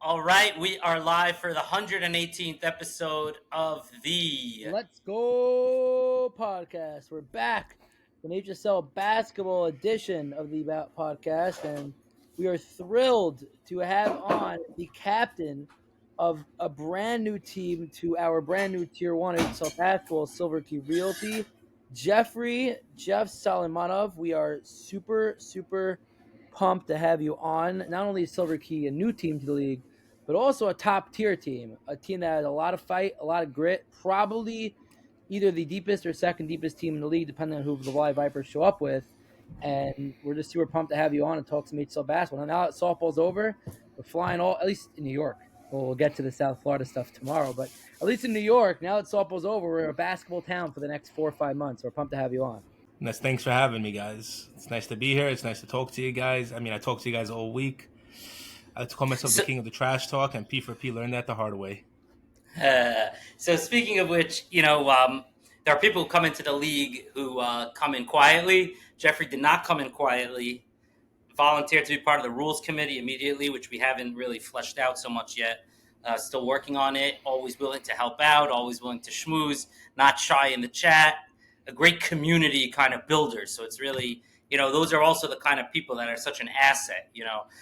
All right, we are live for the 118th episode of the. Let's Go podcast. We're back, the HSL basketball edition of the podcast, and we are thrilled to have on the captain of a brand new team to our brand new Tier 1 HSL basketball Silver Key Realty, Jeff Sulymanov. We are super pumped to have you on. Not only is Silver Key a new team to the league, but also a top tier team, a team that has a lot of fight, a lot of grit, probably either the deepest or second deepest team in the league, depending on who the Live Vipers show up with. And we're just super pumped to have you on and talk some HSL basketball. Now that softball's over, we're flying at least in New York. We'll get to the South Florida stuff tomorrow, but at least in New York, now that softball's over, we're a basketball town for the next 4 or 5 months. We're pumped to have you on. Thanks for having me, guys. It's nice to be here. It's nice to talk to you guys. I mean, I talk to you guys all week. I like to call myself the king of the trash talk, and P for P learned that the hard way. So speaking of which, there are people who come into the league who come in quietly. Jeffrey did not come in quietly. Volunteered to be part of the rules committee immediately, which we haven't really fleshed out so much yet. Still working on it. Always willing to help out. Always willing to schmooze. Not shy in the chat. A great community kind of builder. So it's really, those are also the kind of people that are such an asset.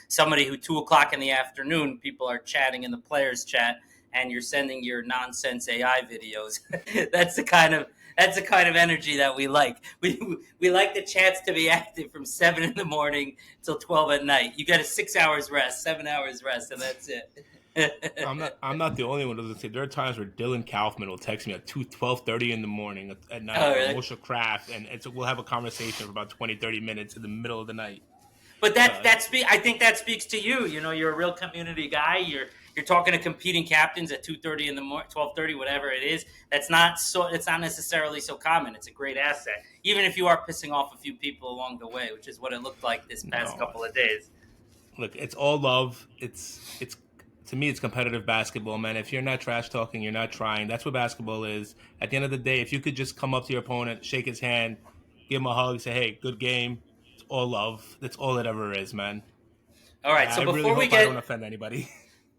Somebody who 2:00 in the afternoon, people are chatting in the players chat, and you're sending your nonsense AI videos. That's the kind of energy that we like. We like the chats to be active from 7 in the morning till 12 at night. You get a 6 hours rest, 7 hours rest, and that's it. I'm not the only one who doesn't say. There are times where Dylan Kaufman will text me at 12:30 in the morning at night. Oh, really? Moshe Kraft, and we'll have a conversation for about 20-30 minutes in the middle of the night. But I think that speaks to you. You're a real community guy. You're talking to competing captains at 2:30 in the morning, 12:30, whatever it is. It's not necessarily so common. It's a great asset, even if you are pissing off a few people along the way, which is what it looked like this past couple of days. Look, it's all love. It's to me, it's competitive basketball, man. If you're not trash talking, you're not trying. That's what basketball is. At the end of the day, if you could just come up to your opponent, shake his hand, give him a hug, say, "Hey, good game." It's all love. That's all it ever is, man. All right. So I don't offend anybody.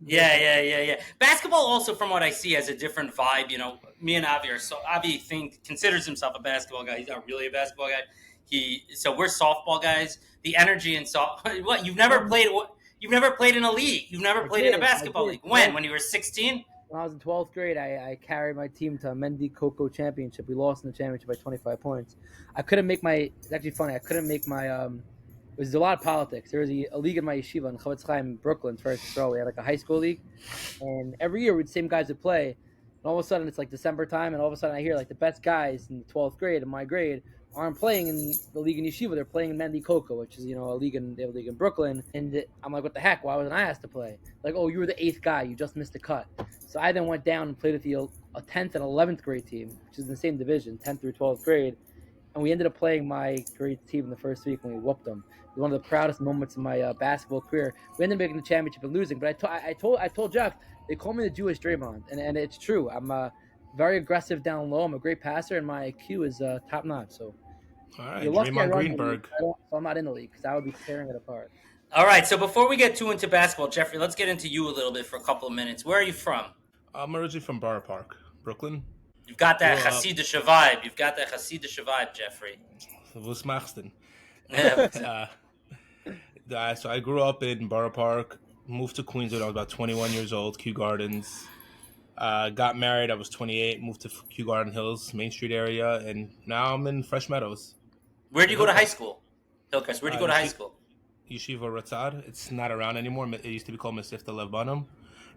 Yeah. Basketball also, from what I see, has a different vibe. Me and Avi Avi considers himself a basketball guy. He's not really a basketball guy. So we're softball guys. The energy in what you've never played. You've never played in a league. You've never played in a basketball league. When you were 16? When I was in 12th grade, I carried my team to a Mendy Coco championship. We lost in the championship by 25 points. It's actually funny, I couldn't make my, it was a lot of politics. There was a league in my yeshiva in Chavetz Chaim in Brooklyn, first row. We had like a high school league. And every year, the same guys would play. And all of a sudden, it's like December time, and all of a sudden I hear like the best guys in 12th grade, in my grade, aren't playing in the league in yeshiva. They're playing in Mendy Coco, which is they have a league in Brooklyn. And I'm like, what the heck? Why wasn't I asked to play? Like, oh, you were the 8th guy. You just missed a cut. So I then went down and played with a 10th and 11th grade team, which is in the same division, 10th through 12th grade. And we ended up playing my grade team in the first week, and we whooped them. It was one of the proudest moments of my basketball career. We ended up making the championship and losing. But I told Jeff, they call me the Jewish Draymond, and it's true. I'm very aggressive down low. I'm a great passer, and my IQ is top notch. So. All right, Draymond Greenberg. So I'm not in the league because I would be tearing it apart. All right, so before we get too into basketball, Jeffrey, let's get into you a little bit for a couple of minutes. Where are you from? I'm originally from Borough Park, Brooklyn. You've got that Hasidische vibe. Jeffrey. Was machst du? So I grew up in Borough Park, moved to Queens when I was about 21 years old, Kew Gardens. Got married, I was 28, moved to Kew Garden Hills, Main Street area, and now I'm in Fresh Meadows. Where'd you go to high school? Hillcrest, where'd you go to high school? Yeshiva Ratzad. It's not around anymore. It used to be called Mesifta Lev Banim.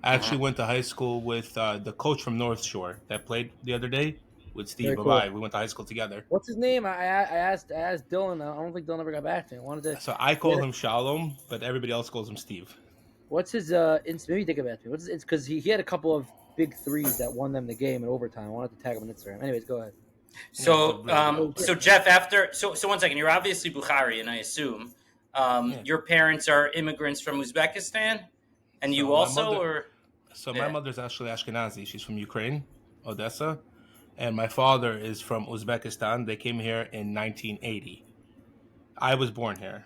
I actually went to high school with the coach from North Shore that played the other day with Steve. Cool. We went to high school together. What's his name? I asked Dylan. I don't think Dylan ever got back to me. So I call him Shalom, but everybody else calls him Steve. What's his maybe think about me. It's because he had a couple of big threes that won them the game in overtime. I wanted to tag him on Instagram. Anyways, go ahead. So Jeff, so 1 second. You're obviously Bukhari, and I assume your parents are immigrants from Uzbekistan, and you also, my mother's actually Ashkenazi. She's from Ukraine, Odessa, and my father is from Uzbekistan. They came here in 1980. I was born here.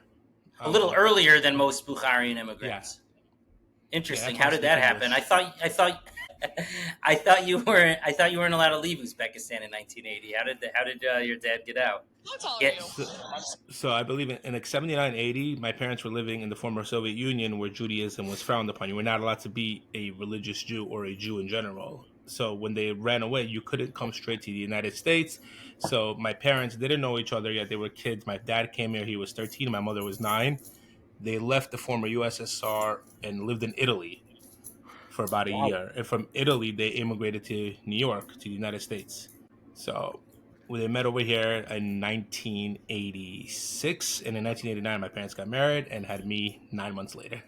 A little earlier than most Bukharian immigrants. Yeah, Interesting. that's why How I did speak that happen? English. I thought you weren't allowed to leave Uzbekistan in 1980. How did your dad get out? Get So, so I believe in like 79, 80, my parents were living in the former Soviet Union where Judaism was frowned upon. You were not allowed to be a religious Jew or a Jew in general. So when they ran away, you couldn't come straight to the United States. So my parents didn't know each other yet. They were kids. My dad came here, he was 13, my mother was 9. They left the former USSR and lived in Italy for about a Wow. year. And from Italy, they immigrated to New York, to the United States. So when they met over here in 1986, and in 1989, my parents got married and had me 9 months later.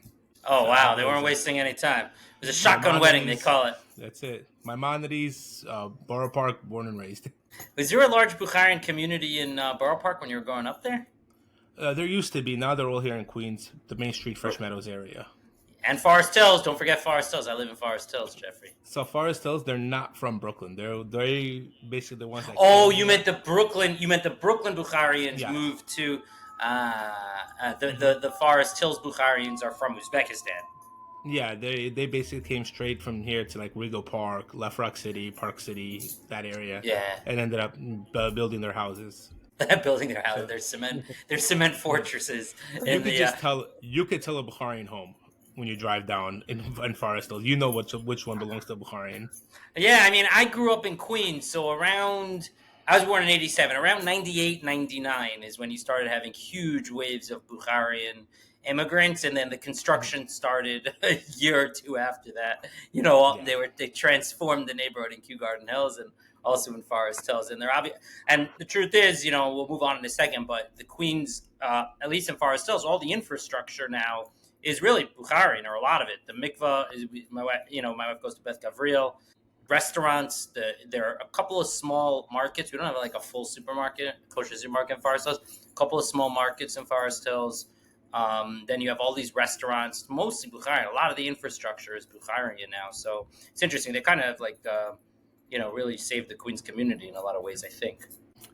Oh So wow, that they was weren't wasting any time. It was a shotgun wedding, they Maimonides. call it. That's it. Maimonides, Borough Park, born and raised. Was there a large Bukharian community in Borough Park when you were growing up there? There used to be. Now they're all here in Queens, the Main Street, Fresh Meadows area. And Forest Hills. Don't forget Forest Hills. I live in Forest Hills, Jeffrey. So Forest Hills, they're not from Brooklyn. They basically the ones that Oh, came you here. meant the Brooklyn. You meant the Brooklyn Bukharians Yeah. moved to the, Mhm. the the Forest Hills Bukharians are from Uzbekistan. Yeah, they basically came straight from here to like Rego Park, Left Rock City, Park City, that area, Yeah, and ended up building their houses. building their house, So their cement yeah, fortresses you in could the. just tell a Bukharian home when you drive down in Forest Hills. You know which one belongs to a Bukharian. Yeah, I mean, I grew up in Queens, so around. I was born in 87. Around 98, 99 is when you started having huge waves of Bukharian immigrants, and then the Mhm. construction started a year or two after that. You know, Yeah, they transformed the neighborhood in Kew Garden Hills and also in Forest Hills, and they're obvious. And the truth is, you know, we'll move on in a second, but the Queens, at least in Forest Hills, all the infrastructure now is really Bukharian, or a lot of it. The mikvah is my wife. You know, my wife goes to Beth Gavriel. Restaurants. There are a couple of small markets. We don't have like a full supermarket, kosher supermarket in Forest Hills. A couple of small markets in Forest Hills. Then you have all these restaurants, mostly Bukharian. A lot of the infrastructure is Bukharian now, so it's interesting. They kind of like, really saved the Queens community in a lot of ways. I think.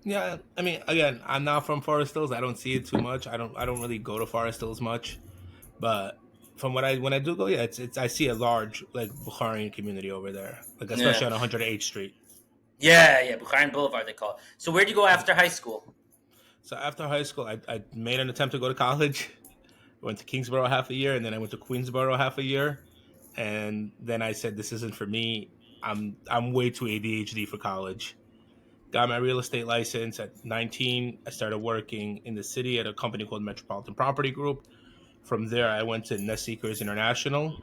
yeah. I mean, again, I'm not from Forest Hills. I don't see it too much. I don't really go to Forest Hills much. But from what I when I do go, yeah, it's I see a large like Bukharian community over there, like Yeah, especially on 108th Street. yeah. Bukharian Boulevard, they call it. So where would you go Mhm. after high school? So after high school, I made an attempt to go to college. I went to Kingsborough half a year, and then I went to Queensborough half a year, and then I said this isn't for me. I'm way too ADHD for college. Got my real estate license at 19. I started working in the city at a company called Metropolitan Property Group. From there, I went to Nest Seekers International.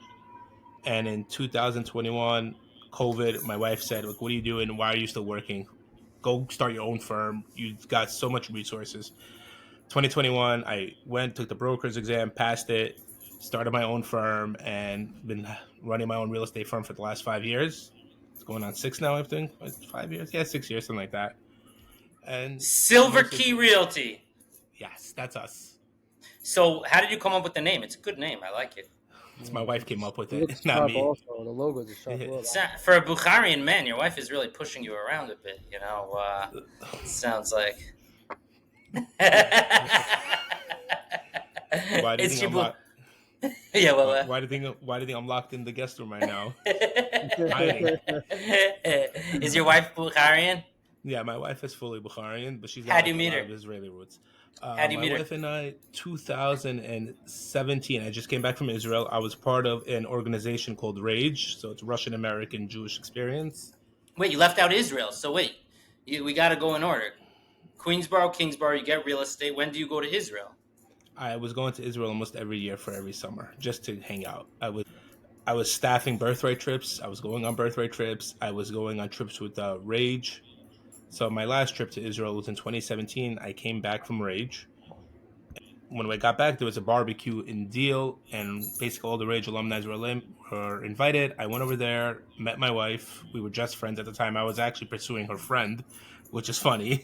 And in 2021, COVID, my wife said, "Look, what are you doing? Why are you still working? Go start your own firm. You've got so much resources." 2021, I went, took the broker's exam, passed it, started my own firm, and been running my own real estate firm for the last 5 years. It's going on 6 now, I think. 5 years? Yeah, 6 years, something like that. And Silver mostly, Key Realty. yes, that's us. So how did you come up with the name? It's a good name. I like it. It's my wife came up with It it, looks not sharp. me. Also, the logo is a sharp logo. For a Bukharian man, your wife is really pushing you around a bit. Sounds like. Why do you Is think she? I'm locked? Yeah. Well. Why do you think I'm locked in the guest room right now, hiding? Is your wife Bukharian? Yeah, my wife is fully Bukharian, but she's got How do like you a meet lot her? of Israeli roots. How do you My meet her? wife and I, 2017, I just came back from Israel. I was part of an organization called Rage, so it's Russian American Jewish Experience. Wait, you left out Israel. So wait, we got to go in order. Queensboro, Kingsborough. You get real estate. When do you go to Israel? I was going to Israel almost every year for every summer just to hang out. I was staffing birthright trips. I was going on birthright trips. I was going on trips with Rage. So my last trip to Israel was in 2017. I came back from Rage. When I got back, there was a barbecue in Deal, and basically all the Rage alumni were invited. I went over there, met my wife. We were just friends at the time. I was actually pursuing her friend, which is funny.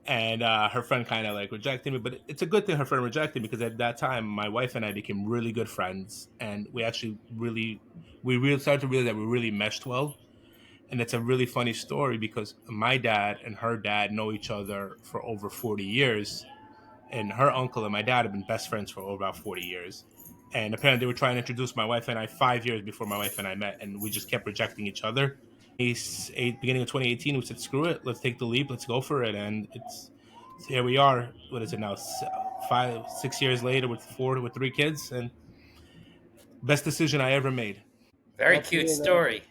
And her friend kind of like rejected me, but it's a good thing her friend rejected me because at that time, my wife and I became really good friends, and we really started to realize that we really meshed well. And it's a really funny story because my dad and her dad know each other for over 40 years, and her uncle and my dad have been best friends for over about 40 years. And apparently they were trying to introduce my wife and I 5 years before my wife and I met, and we just kept rejecting each other. Beginning of 2018, we said, "Screw it, let's take the leap, let's go for it." And here we are. What is it now? 6 years later, with 3 kids, and best decision I ever made. Very Love to cute hear that. story.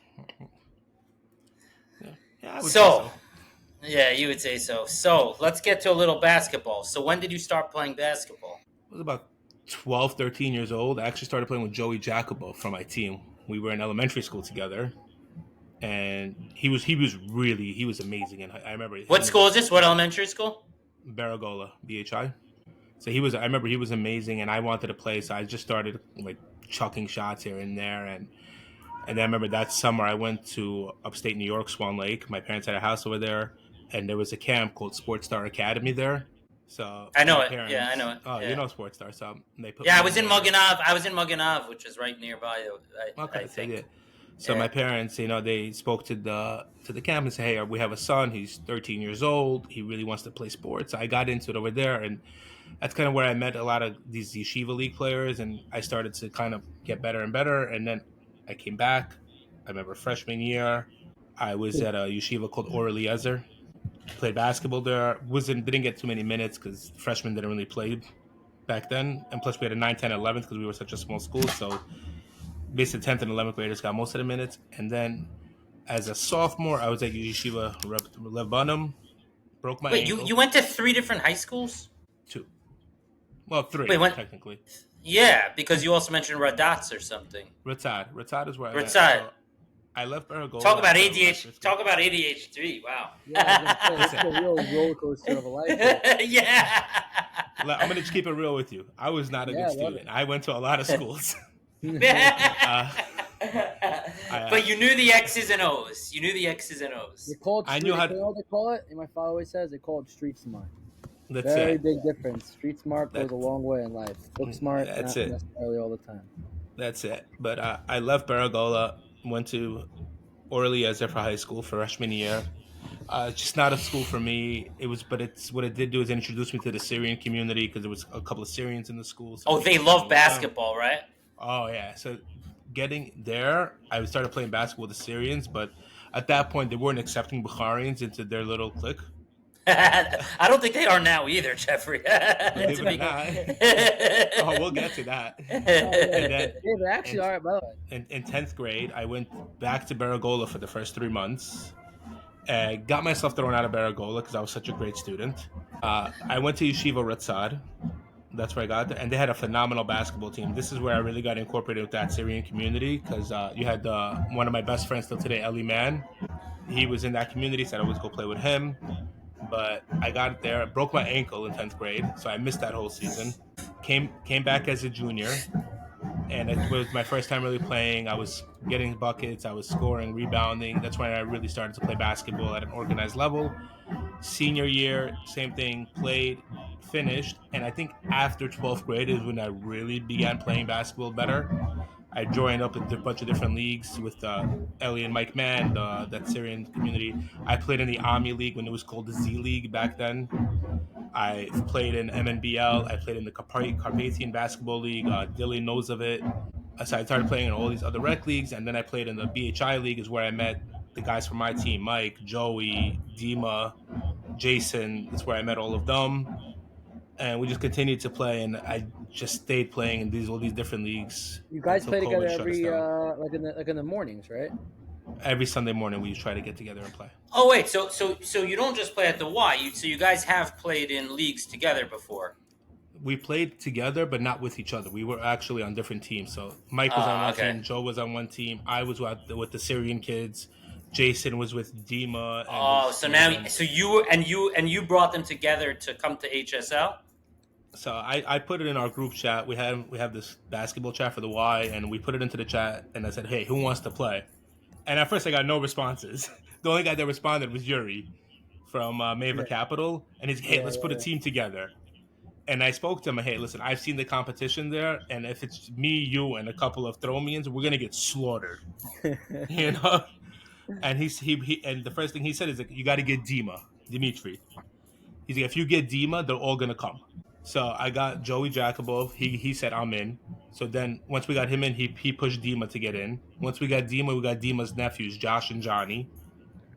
Yeah, I would say So, so. yeah, you would say so. So, let's get to a little basketball. So, when did you start playing basketball? I was about 12, 13 years old. I actually started playing with Joey Jacobo from my team. We were in elementary school together, and he was amazing. And I remember What him school is this? What elementary school? Baragola, BHI. So I remember he was amazing, and I wanted to play, so I just started like chucking shots here and there, and then I remember that summer I went to upstate New York, Swan Lake. My parents had a house over there, and there was a camp called Sports Star Academy there. So I know my it. Yeah, I parents, know it. oh, you Yeah. know Sports Star, so they put Yeah, I me was in in there. Moganov. I was in Moganov, which is right nearby. I Okay, so think. yeah. So Yeah. my parents, they spoke to the camp and said, "Hey, we have a son. He's 13 years old. He really wants to play sports." I got into it over there, and that's kind of where I met a lot of these yeshiva league players, and I started to kind of get better and better. And then I came back. I remember freshman year, I was at a yeshiva called Or Eliezer. Played basketball there. Didn't get too many minutes because freshmen didn't really play back then, and plus we had a 9, 10, 11th because we were such a small school. So basically 10th and 11th graders got most of the minutes. And then as a sophomore, I was at Yeshiva Lebanon, broke my Wait, you ankle. went to 3 different high schools? Two. Well, Wait, three, when? technically. Yeah, because you also mentioned Radatz or something. Ratzad is where I went. Ratzad. So I left Baragola. Talk about after ADHD. Talk about ADHD. Wow. Yeah, I was gonna say, it's a real roller coaster of a life. There. Yeah. I'm going to just keep it real with you. I was not a Yeah, good I love student. I went to a lot of schools. But you knew the X's and O's. You knew the X's and O's. They're called I street, knew how you know what they call it? And my father always says they call it street smart. That's Very it. big difference. Street smart goes a long way in life. Book smart, That's not it. necessarily all the time. That's it. But I left Baragola, went to Or Eliezer for high school for freshman year. Just not a school for me. It's what it did do is introduce me to the Syrian community because there was a couple of Syrians in the school. So Oh, they love basketball, right? Oh yeah. So getting there, I started playing basketball with the Syrians, but at that point they weren't accepting Bukharians into their little clique. I don't think they are now either, Jeffrey. Believe it or not. Oh, we'll get to that. And then Yeah, they actually are, by the way. in 10th grade, I went back to Baragola for the first 3 months. Got myself thrown out of Baragola because I was such a great student. I went to Yeshiva Ratzad. That's where I got there. And they had a phenomenal basketball team. This is where I really got incorporated with that Syrian community because you had one of my best friends till today, Eli Man. He was in that community, so I'd always go play with him. But I got there, I broke my ankle in 10th grade, so I missed that whole season. Came back as a junior, and it was my first time really playing. I was getting buckets, I was scoring, rebounding. That's when I really started to play basketball at an organized level. Senior year, same thing, played, finished, and I think after 12th grade is when I really began playing basketball better. I joined up with a bunch of different leagues with Ellie and Mike Mann, that Syrian community. I played in the Ami League when it was called the Z League back then. I played in MNBL. I played in the Carpathian Basketball League. Dilly knows of it. So I started playing in all these other rec leagues, and then I played in the BHI League, is where I met the guys from my team, Mike, Joey, Dima, Jason. That's where I met all of them. And we just continued to play, and I just stayed playing in all these different leagues. You guys until play together COVID shut us every down. like in the mornings, right? Every Sunday morning we try to get together and play. Oh wait, so you don't just play at the Y. So you guys have played in leagues together before. We played together, but not with each other. We were actually on different teams. So Mike was on one Okay. team, Joe was on one team, I was with the Syrian kids, Jason was with Dima. Oh, so now you brought them together to come to HSL. So I put it in our group chat. We have this basketball chat for the Y, and we put it into the chat, and I said, "Hey, who wants to play?" And at first, I got no responses. The only guy that responded was Yuri from Mava Capital, and he's, "Hey, let's put a team together." And I spoke to him. Hey, listen, I've seen the competition there, and if it's me, you, and a couple of throw-me-ins, we're gonna get slaughtered. You know. And and the first thing he said is like, "You got to get Dimitri." He's like, "If you get Dima, they're all gonna come." So I got Joey Jakubov. He said I'm in. So then once we got him in, he pushed Dima to get in. Once we got Dima's nephews, Josh and Johnny.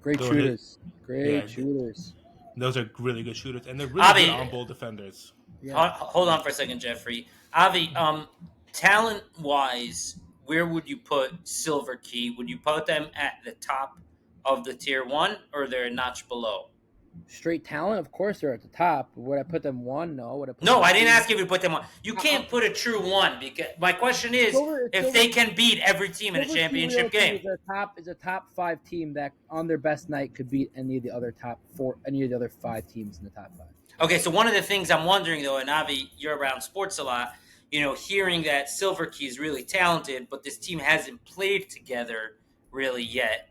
Great They were hit. shooters. Great Yeah, shooters. those are really good shooters, and they're really good Avi, on ball defenders. Yeah. hold on for a second, Jeffrey. Avi, talent wise, where would you put Silver Key? Would you put them at the top of the tier one, or they're a notch below? Straight talent, of course, they're at the top. Would I put them one? No. Would I put No, them I didn't two? ask you to put them on. You can't put a true one because my question is if they can beat every team in a Silver Key championship Realty game. is a top 5 team that on their best night could beat any of the other 5 teams in the top 5. Okay, so one of the things I'm wondering though, and Avi, you're around sports a lot, hearing that Silver Key is really talented, but this team hasn't played together really yet.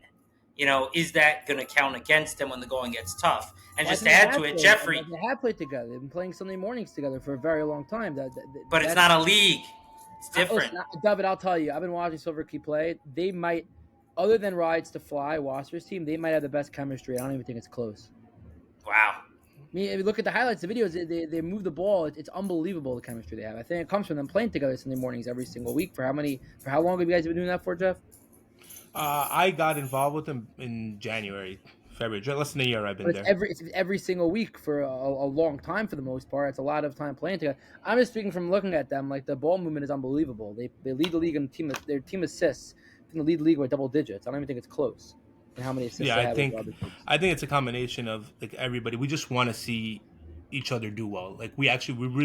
Is that going to count against them when the going gets tough? And just to add to it, Jeffrey. They have played together. They've been playing Sunday mornings together for a very long time. But it's not a league. It's different. David, I'll tell you, I've been watching Silver Key play. They might, other than Rides to Fly, Wasser's team, they might have the best chemistry. I don't even think it's close. Wow. I mean, if you look at the highlights, the videos, they move the ball. It's unbelievable the chemistry they have. I think it comes from them playing together Sunday mornings every single week. For how long have you guys been doing that for, Jeff? I got involved with them in January, February, less than a year I've been there. It's every single week for a long time for the most part. It's a lot of time playing together. I'm just speaking from looking at them. Like the ball movement is unbelievable. They lead the league in their team assists. They lead the league by double digits. I don't even think it's close. And how many assists? Yeah, I think it's a combination of like everybody. We just want to see each other do well. Like we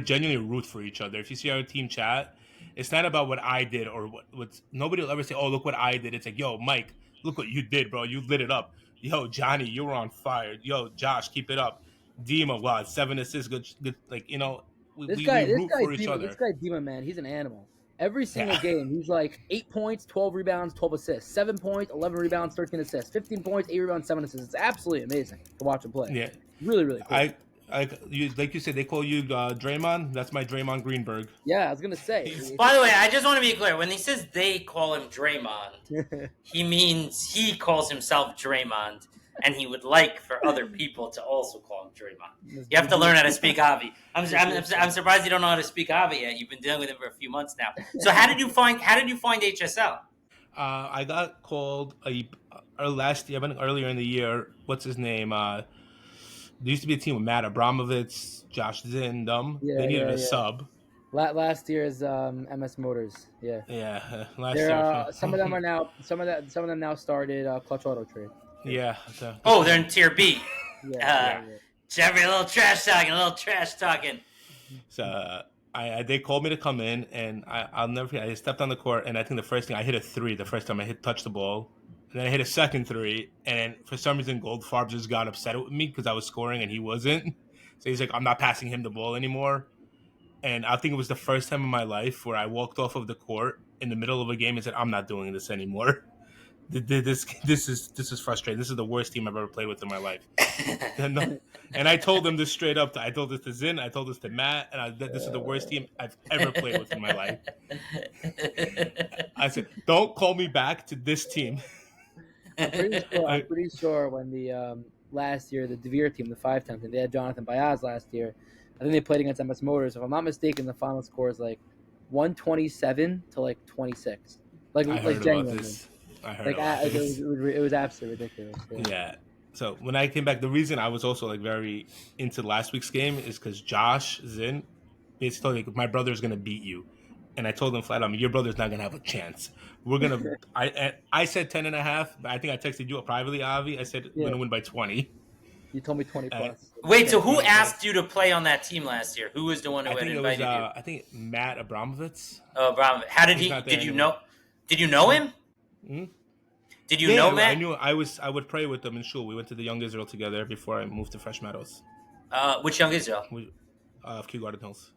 genuinely root for each other. If you see our team chat, it's not about what I did or what's nobody will ever say, "Oh, look what I did." It's like, "Yo, Mike, look what you did, bro. You lit it up." Yo, Johnny, you were on fire. Yo, Josh, keep it up. Dima, wow, 7 assists, good. Like we root for each other. This guy Dima, man, he's an animal. Every single game, he's like 8 points, 12 rebounds, 12 assists, 7 points, 11 rebounds, 13 assists, 15 points, 8 rebounds, 7 assists. It's absolutely amazing to watch him play. Yeah, really, really cool. Like you said, they call you Draymond. That's my Draymond Greenberg. Yeah, I was gonna say. By the way, I just want to be clear. When he says they call him Draymond, he means he calls himself Draymond, and he would like for other people to also call him Draymond. You have to learn how to speak Avi. I'm surprised you don't know how to speak Avi yet. You've been dealing with him for a few months now. So how did you find HSL? I got called last year, earlier in the year. What's his name? There used to be a team with Matt Abramovitz, Josh Zinn, they needed a sub. Last year's MS Motors, yeah. Yeah, last year. Some of them are now. Some of them now started Clutch Auto Trade. Yeah. They're in Tier B. Yeah. Jeffrey, a little trash talking. So they called me to come in, and I'll never forget. I stepped on the court, and I think the first thing I hit a 3. The first time I touched the ball. And then I hit a second 3, and for some reason, Goldfarb just got upset with me because I was scoring and he wasn't. So he's like, I'm not passing him the ball anymore. And I think it was the first time in my life where I walked off of the court in the middle of a game and said, I'm not doing this anymore. This is frustrating. This is the worst team I've ever played with in my life. And I told them this straight up. I told this to Zinn. I told this to Matt. And this is the worst team I've ever played with in my life. I said, don't call me back to this team. I'm pretty sure when the last year, the DeVere team, the 5-10 team, they had Jonathan Baez last year. I think they played against MS Motors. If I'm not mistaken, the final score is like 127 to like 26. Like genuinely. I heard about this. It was absolutely ridiculous. Yeah. So when I came back, the reason I was also like very into last week's game is because Josh Zinn basically told me my brother's gonna beat you, and I told him flat out, your brother's not gonna have a chance. We're gonna. I said 10.5, but I think I texted you privately, Avi. I said we're gonna win by 20. You told me 20 plus. Wait, so who asked you to play on that team last year? Who was the one who had invited you? I think Matt Abramovitz. Oh, Abramovitz. How did he? Did you know? Did you know him? Hmm? Did you know Matt? I knew. I would pray with them in shul. We went to the Young Israel together before I moved to Fresh Meadows. Which Young Israel? Kew Garden Hills.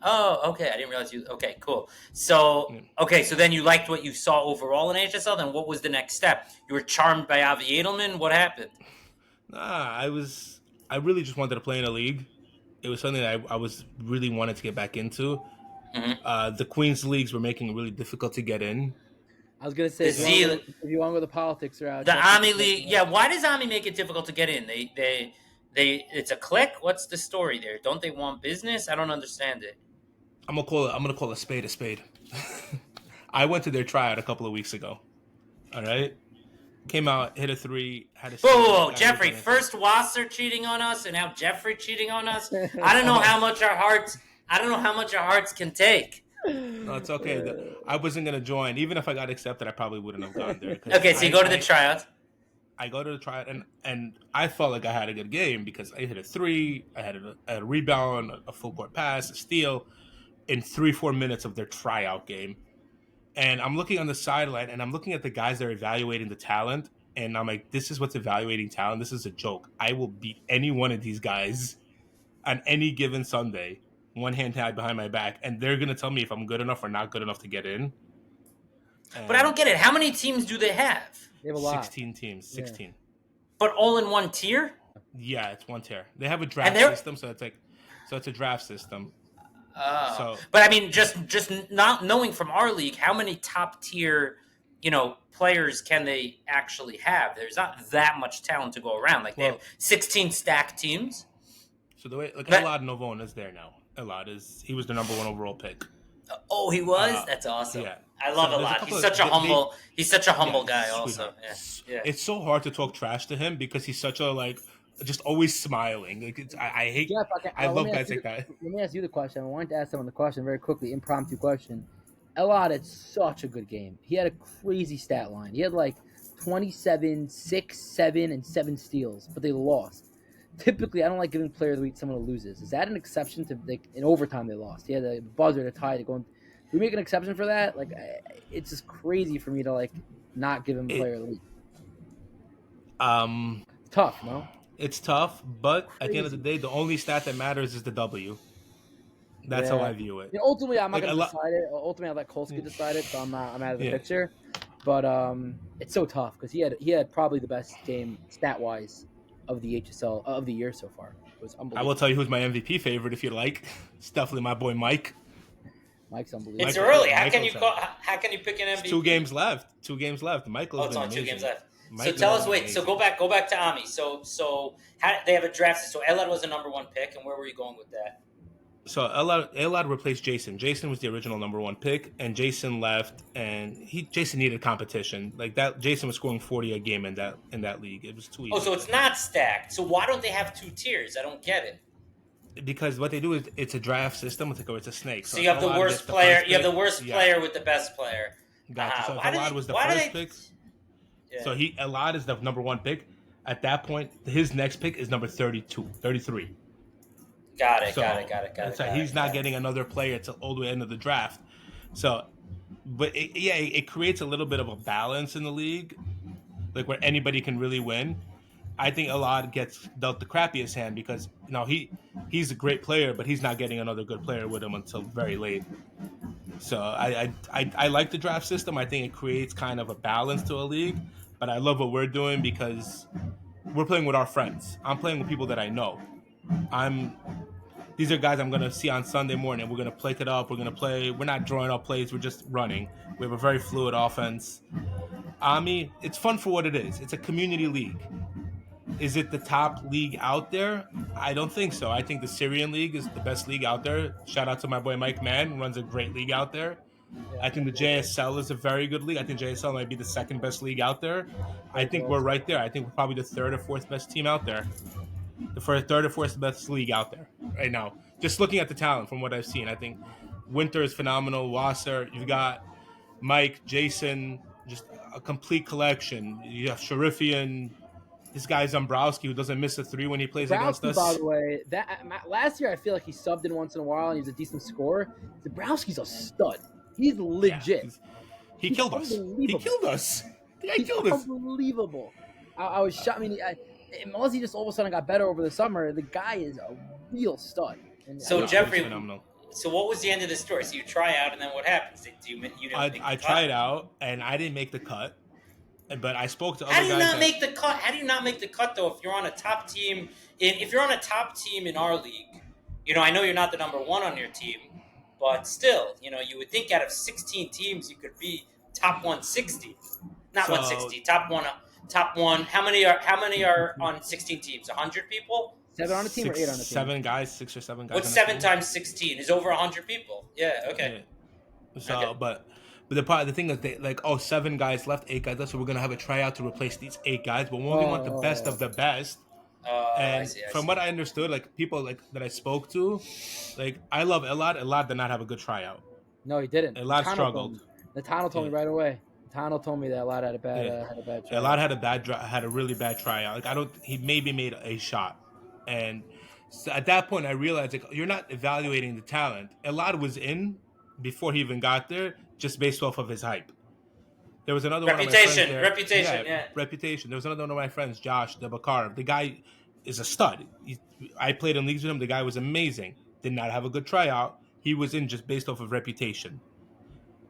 Oh, okay. I didn't realize you. Okay, cool. So, so then you liked what you saw overall in HSL. Then what was the next step? You were charmed by Avi Edelman. What happened? Nah, I really just wanted to play in a league. It was something that I was really wanted to get back into. Mm-hmm. The Queens leagues were making it really difficult to get in. I was gonna say if you want to go the politics route. The Ami League, yeah. Why does Ami make it difficult to get in? They It's a clique. What's the story there? Don't they want business? I don't understand it. I'm gonna call a spade a spade. I went to their tryout a couple of weeks ago. All right, came out, hit a three, had a Whoa, steal. whoa, whoa, Got a Jeffrey! rebound. First Wasser cheating on us, and now Jeffrey cheating on us. I don't know how much our hearts. I don't know how much our hearts can take. No, it's okay. I wasn't gonna join. Even if I got accepted, I probably wouldn't have gone there. Okay, so you go to the tryouts. I go to the tryout, and I felt like I had a good game because I hit a three, I had a rebound, a full court pass, a steal in 3-4 minutes of their tryout game. And I'm looking on the sideline, and I'm looking at the guys that are evaluating the talent, and I'm like, this is what's evaluating talent. This is a joke. I will beat any one of these guys on any given Sunday, one hand tied behind my back, and they're gonna tell me if I'm good enough or not good enough to get in. And But I don't get it. How many teams do they have? They have a lot. 16 teams, 16. Yeah. But all in one tier? Yeah, it's one tier. They have a draft system, so it's a draft system. But I mean, just not knowing from our league, how many top tier, players can they actually have? There's not that much talent to go around. Like they have 16 stacked teams. So the way, Elad Novon is there now. He was the number 1 overall pick. Oh, he was. That's awesome. Yeah. I love Elad. He's such a humble guy. Also, yeah. It's so hard to talk trash to him because he's such a just always smiling. I hate. Jeff, okay, I love guys like that. Let me ask you the question. I wanted to ask someone the question very quickly, impromptu question. Elad had such a good game. He had a crazy stat line. He had 27, 6, 7, and 7 steals, but they lost. Typically, I don't like giving player of the week to someone who loses. Is that an exception to in overtime they lost? He had a buzzer to tie to go. Do we make an exception for that? It's just crazy for me to not give him player of the week. It's tough, no? It's tough, but at the end of the day, the only stat that matters is the W. That's how I view it. Ultimately, I'm not going to decide it. Ultimately, I'll let Kolsky decide it, so I'm out of the picture. But it's so tough because he had probably the best game stat-wise of the HSL of the year so far. It was unbelievable. I will tell you who's my MVP favorite if you like. It's definitely my boy Mike. Mike's unbelievable. It's early. How can you pick an MVP? It's 2 games left. Michael's it's only 2 games left. Mike so tell us. Wait. So go back to Ami. So how they have a draft. So Elad was the number 1 pick, and where were you going with that? So Elad replaced Jason. Jason was the original number 1 pick, and Jason left, and Jason needed competition. Like that, Jason was scoring 40 a game in that league. It was too easy. Oh, so it's not stacked. So why don't they have 2 tiers? I don't get it. Because what they do is it's a draft system. It's a snake. So you have the worst player. You have the worst player with the best player. Gotcha. So if Elad was the first pick. Yeah. So Elad is the number 1 pick. At that point, his next pick is number 33. Got it. He's not getting another player till all the way end of the draft. So, but it creates a little bit of a balance in the league, where anybody can really win. I think Elad gets dealt the crappiest hand because he's a great player, but he's not getting another good player with him until very late. So I like the draft system. I think it creates kind of a balance to a league, but I love what we're doing because we're playing with our friends. I'm playing with people that I know. These are guys I'm going to see on Sunday morning. We're going to play it up. We're going to play. We're not drawing up plays. We're just running. We have a very fluid offense. Ami, it's fun for what it is. It's a community league. Is it the top league out there? I don't think so. I think the Syrian league is the best league out there. Shout out to my boy Mike Mann, who runs a great league out there. I think the JSL is a very good league. I think JSL might be the 2nd best league out there. I think we're right there. I think we're probably the 3rd or 4th best team out there. The 3rd or 4th best league out there right now. Just looking at the talent from what I've seen, I think Winter is phenomenal. Wasser, you've got Mike, Jason, just a complete collection. You have Sharifian. This guy Zombrowski, who doesn't miss a 3 when he plays against us. By the way, last year I feel like he subbed in once in a while and he's a decent scorer. Zombrowski's a stud. He's legit. He killed us. He killed us. The guy killed us. Unbelievable. I was shocked. I mean, unless he just all of a sudden got better over the summer, the guy is a real stud. So Jeffrey, so what was the end of the story? So you try out, and then what happens? I tried out, and I didn't make the cut. But I spoke to other guys. How do you not make the cut? How do you not make the cut though? If you're on a top team, if you're on a top team in our league, I know you're not the number 1 on your team, but still, you would think out of 16 teams you could be top 160, not 160, top one. How many are on 16 teams? 100 people? 7 on a team or 8 on a team? 7 guys, 6 or 7 guys. What's on a 7 team. times 16? Is over 100 people. Yeah. Okay. Yeah. So, Okay. but the thing is, they like, 7 guys left, 8 guys left, so we're gonna have a tryout to replace these 8 guys, but we only want the best of the best. I And see. from what I understood, like people like that I spoke to, like I love Elad. Elad did not have a good tryout. No, he didn't. Elad struggled. Natano told me Yeah. right away. Natano told me that a lot had a bad Yeah. tryout. Elad had a really bad tryout. Like I don't, he maybe made a shot, and so at that point I realized like you're not evaluating the talent. Elad was in before he even got there, just based off of his hype. There was another one of my friends Reputation. there. Reputation. Yeah. Reputation. There was another one of my friends, Josh Debakar. The guy is a stud. I played in leagues with him. The guy was amazing. Did not have a good tryout. He was in just based off of reputation.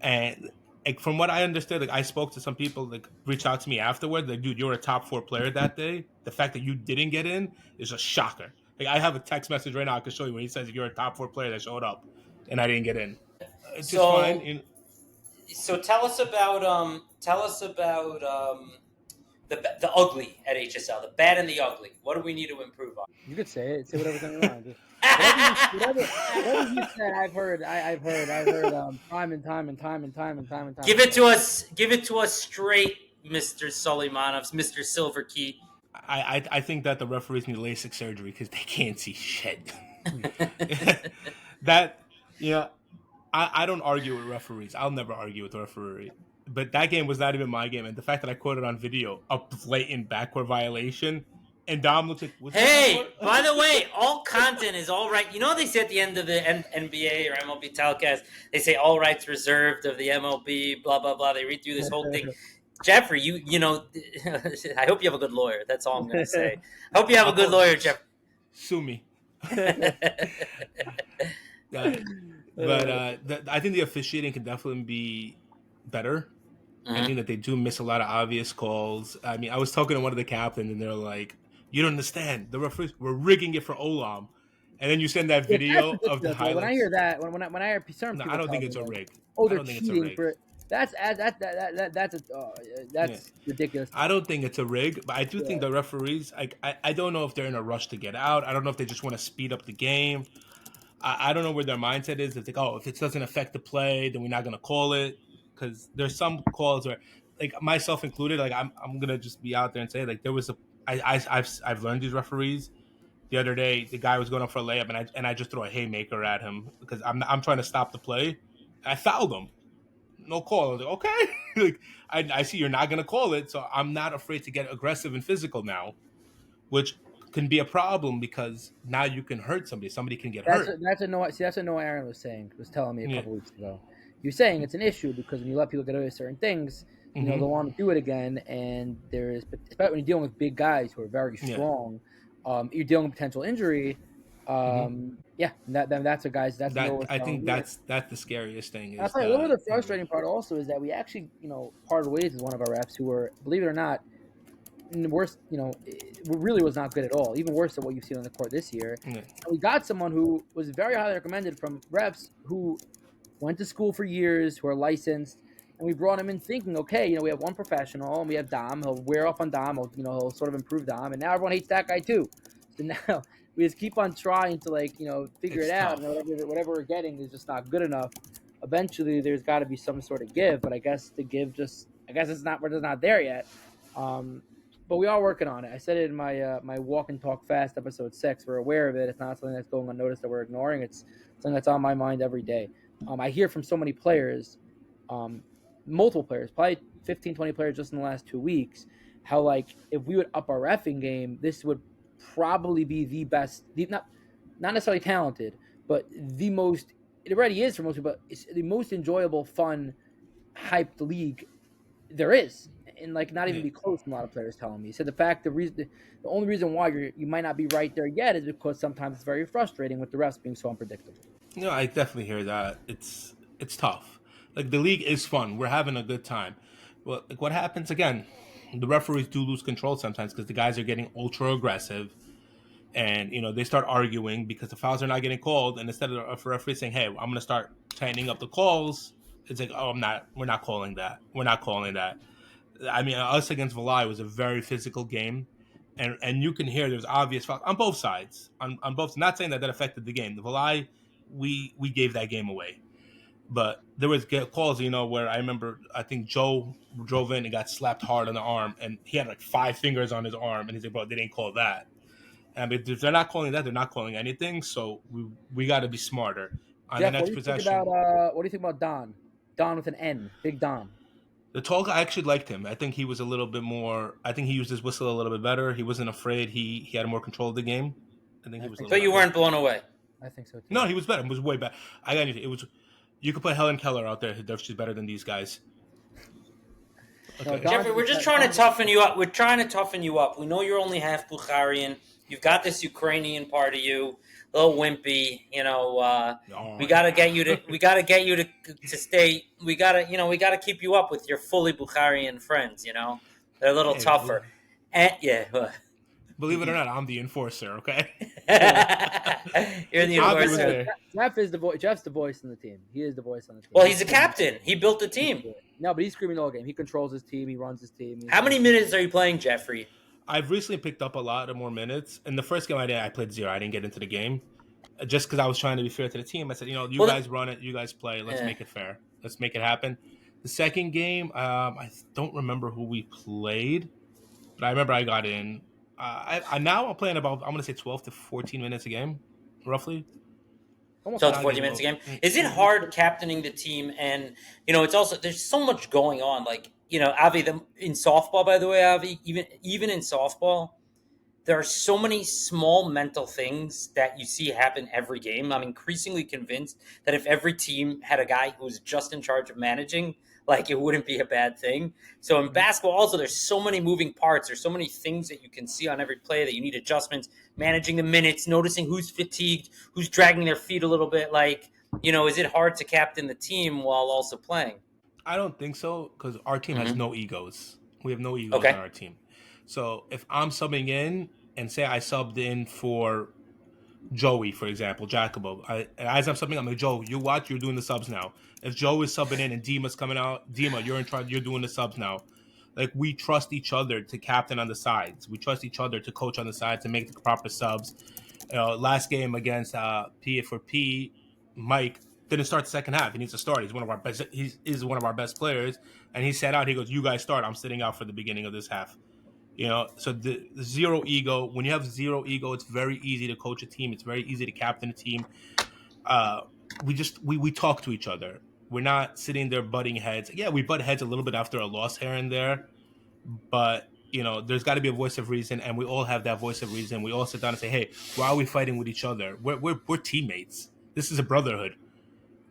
And like from what I understood, like I spoke to some people, like reached out to me afterward. Like, dude, you're a top 4 player that day. The fact that you didn't get in is a shocker. Like I have a text message right now I can show you where he says you're a top 4 player that showed up and I didn't get in. It's just fine. So tell us about the ugly at HSL, the bad and the ugly. What do we need to improve on? You could say it. Say whatever's on your mind. Whatever you said, I've heard time and time. Give it to us. Give it to us straight, Mr. Sulymanov, Mr. Silver Key. I think that the referees need LASIK surgery because they can't see shit. That, I don't argue with referees. I'll never argue with a referee. But that game was not even my game, and the fact that I caught it on video, a blatant backcourt violation, and Dom looks like, hey, by the way, all content is all right. You know they say at the end of the NBA or MLB telecast, they say all rights reserved of the MLB, blah blah blah. They read through this whole thing. Jeffrey, you know, I hope you have a good lawyer. That's all I'm going to say. I hope you have a good lawyer, Jeff. Sue me. But I think the officiating can definitely be better. Mm-hmm. I think that they do miss a lot of obvious calls. I mean, I was talking to one of the captains, and they're like, "You don't understand. The referees were rigging it for Olam." And then you send that video of the highlights. When I hear that, when I hear certain people, I don't think it's a rig. Oh, they're cheating for it. That's ridiculous. I don't think it's a rig, but I do think the referees. I don't know if they're in a rush to get out. I don't know if they just want to speed up the game. I don't know where their mindset is. It's like, oh, if it doesn't affect the play, then we're not going to call it. Because there's some calls where, like myself included, like I'm gonna just be out there and say, like there was I've learned these referees. The other day, the guy was going up for a layup, and I just threw a haymaker at him because I'm trying to stop the play. I fouled him. No call. I was like, okay, like I see you're not gonna call it, so I'm not afraid to get aggressive and physical now, which can be a problem because now you can hurt somebody. Somebody can get hurt. That's what Noah Aaron was telling me a couple weeks ago. You're saying it's an issue because when you let people get away with certain things, they'll want to do it again. And especially when you're dealing with big guys who are very strong, you're dealing with potential injury. That's a guy's. That's I think that's the scariest thing. That's like a little bit the frustrating part. Also, is that we actually, parted ways with one of our refs who were, believe it or not, worse. Really was not good at all. Even worse than what you've seen on the court this year. Yeah. And we got someone who was very highly recommended from refs who went to school for years, who are licensed, and we brought him in thinking, okay, we have one professional, and we have Dom. He'll wear off on Dom. He'll sort of improve Dom, and now everyone hates that guy too. So now we just keep on trying to figure it out. And whatever we're getting is just not good enough. Eventually, there's got to be some sort of give, but I guess the give it's not. We're just not there yet. But we are working on it. I said it in my my Walk and Talk Fast episode 6. We're aware of it. It's not something that's going unnoticed that we're ignoring. It's something that's on my mind every day. I hear from so many players, multiple players, probably 15, 20 players just in the last 2 weeks, how if we would up our reffing game, this would probably be the best, not necessarily talented, but the most, it already is for most people, but it's the most enjoyable, fun, hyped league there is. And not even be close, a lot of players telling me. So the only reason why you might not be right there yet is because sometimes it's very frustrating with the refs being so unpredictable. I definitely hear that. It's tough. The league is fun. We're having a good time. Well, what happens again? The referees do lose control sometimes because the guys are getting ultra aggressive, and they start arguing because the fouls are not getting called. And instead of a referee saying, "Hey, I'm going to start tightening up the calls," it's like, "Oh, we're not calling that. We're not calling that." I mean, us against Valai was a very physical game. and you can hear there's obvious fouls on both sides. On both, not saying that affected the game. The Valai, we gave that game away. But there was calls, where I remember, I think Joe drove in and got slapped hard on the arm, and he had like 5 fingers on his arm, and he's like, bro, they didn't call that. And if they're not calling that, they're not calling anything. So we got to be smarter. On Jeff, the next possession, what do you think about Don? Don with an N, Big Don. the tall guy, I actually liked him. I think he was a little bit more. I think he used his whistle a little bit better. He wasn't afraid. He had more control of the game. I think he was. So you weren't blown away. I think so too. No, he was better. He was way better. I got it. Was. You could put Helen Keller out there. She's better than these guys. Okay. No, Jeffrey, we're just trying to toughen you up. We're trying to toughen you up. We know you're only half Bukharian. You've got this Ukrainian part of you, a little wimpy. We gotta get you to. We gotta get you to stay. We gotta keep you up with your fully Bukharian friends. They're a little tougher. And believe it or not, I'm the enforcer. Okay. You're the enforcer. Jeff is the voice. Jeff's the voice on the team. He is the voice on the team. Well, he's the captain. He built the team. No, but he's screaming all game. He controls his team. He runs his team. How many minutes are you playing, Jeffrey? I've recently picked up a lot of more minutes. In the first game I played 0. I didn't get into the game just because I was trying to be fair to the team. I said, guys run it. You guys play. Let's make it fair. Let's make it happen. The second game, I don't remember who we played, but I remember I got in. Now I'm playing about, I'm going to say 12 to 14 minutes a game, roughly. Almost 12 to 14 minutes a game. Is it hard captaining the team? And, it's also, there's so much going on. Like, Avi, in softball, by the way, Avi, even in softball, there are so many small mental things that you see happen every game. I'm increasingly convinced that if every team had a guy who was just in charge of managing, like, it wouldn't be a bad thing. So in basketball, also, there's so many moving parts. There's so many things that you can see on every play that you need adjustments, managing the minutes, noticing who's fatigued, who's dragging their feet a little bit. Like, is it hard to captain the team while also playing? I don't think so, because our team has no egos. We have no egos on our team. So if I'm subbing in, and say I subbed in for Joey, for example, Jacobo, as I'm subbing, I'm like, Joe, you watch, you're doing the subs now. If Joe is subbing in and Dima's coming out, Dima, you're in charge, you're doing the subs now. Like, we trust each other to captain on the sides. We trust each other to coach on the sides to make the proper subs. Last game against P4P, Mike didn't start the second half. He needs to start. He's one of our best. He's one of our best players, and he sat out. He goes, "You guys start. I'm sitting out for the beginning of this half." So the zero ego. When you have zero ego, it's very easy to coach a team. It's very easy to captain a team. We talk to each other. We're not sitting there butting heads. Yeah, we butt heads a little bit after a loss here and there, but there's got to be a voice of reason, and we all have that voice of reason. We all sit down and say, "Hey, why are we fighting with each other? We're teammates. This is a brotherhood.